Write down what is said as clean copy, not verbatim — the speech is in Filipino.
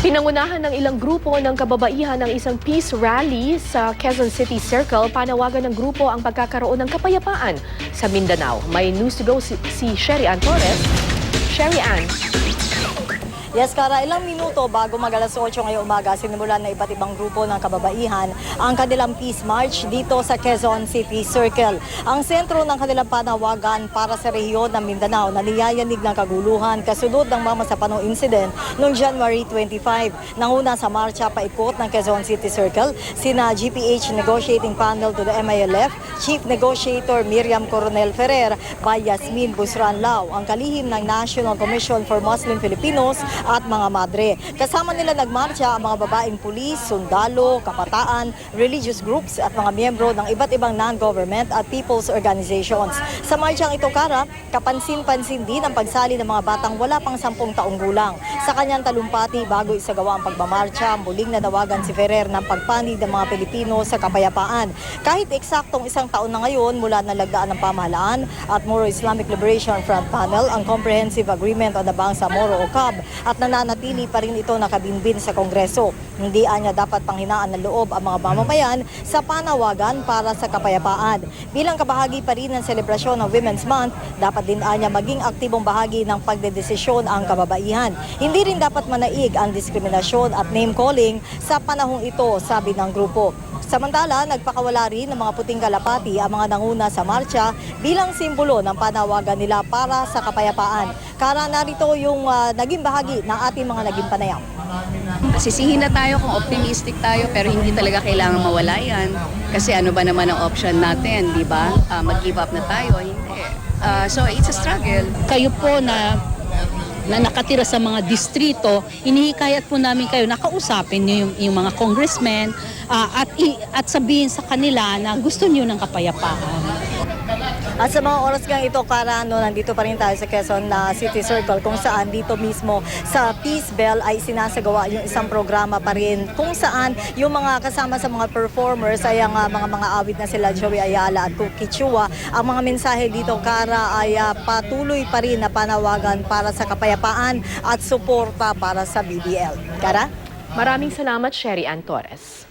Pinangunahan ng ilang grupo ng kababaihan ng isang peace rally sa Quezon City Circle. Panawagan ng grupo ang pagkakaroon ng kapayapaan sa Mindanao. May news to go si Sherry Ann Torres. Sherry Ann. Yes, Kara, ilang minuto bago mag-alas 8 ngayong umaga, sinimulan na iba't ibang grupo ng kababaihan ang kanilang Peace March dito sa Quezon City Circle. Ang sentro ng kanilang panawagan para sa rehiyon ng Mindanao na niyayanig ng kaguluhan kasunod ng mamasapanong incident noong January 25. Nanguna sa marcha paikot ng Quezon City Circle, sina GPH Negotiating Panel to the MILF, Chief Negotiator Miriam Coronel Ferrer, by Yasmin Busran Lao, ang kalihim ng National Commission for Muslim Filipinos at mga madre. Kasama nila nagmarcha ang mga babaeng pulis, sundalo, kabataan, religious groups at mga miyembro ng iba't ibang non-government at people's organizations. Sa marchang ito, Kara, kapansin-pansin din ang pagsali ng mga batang wala pang 10 taong gulang. Sa kanyang talumpati bago isagawa ang pagmamarcha, muling nanawagan si Ferrer ng pagpanig ng mga Pilipino sa kapayapaan. Kahit eksaktong 1 taon na ngayon mula nalagdaan ng pamahalaan at Moro Islamic Liberation Front Panel ang Comprehensive Agreement on the Bangsamoro o CAB at nananatili pa rin ito nakabinbin sa Kongreso. Hindi anya dapat panghinaan ng loob ang mga mamamayan sa panawagan para sa kapayapaan. Bilang kabahagi pa rin ng selebrasyon ng Women's Month, dapat din anya maging aktibong bahagi ng pagdedesisyon ang kababaihan. Hindi rin dapat manaig ang diskriminasyon at name-calling sa panahong ito, sabi ng grupo. Samantala, nagpakawala rin ng mga puting kalapati ang mga nanguna sa marcha bilang simbolo ng panawagan nila para sa kapayapaan. Kara, narito yung naging bahagi ng ating mga naging panayam. Sisihin na tayo kung optimistic tayo pero hindi talaga kailangan mawala yan. Kasi ano ba naman ang option natin, di ba? Mag-give up na tayo, hindi. So it's a struggle. Kayo po na nakatira sa mga distrito, inihikayat po namin kayo na kausapin niyo yung mga congressmen at sabihin sa kanila na gusto niyo ng kapayapaan. At sa mga oras gang ito, Kara, nandito pa rin tayo sa Quezon City Circle kung saan dito mismo sa Peace Bell ay sinasagawa yung isang programa pa rin kung saan yung mga kasama sa mga performers ay ang mga awit na sila Joey Ayala at Cookie Chua. Ang mga mensahe dito, Kara, ay patuloy pa rin na panawagan para sa kapayapaan at suporta para sa BBL. Kara? Maraming salamat, Sherry Ann Torres.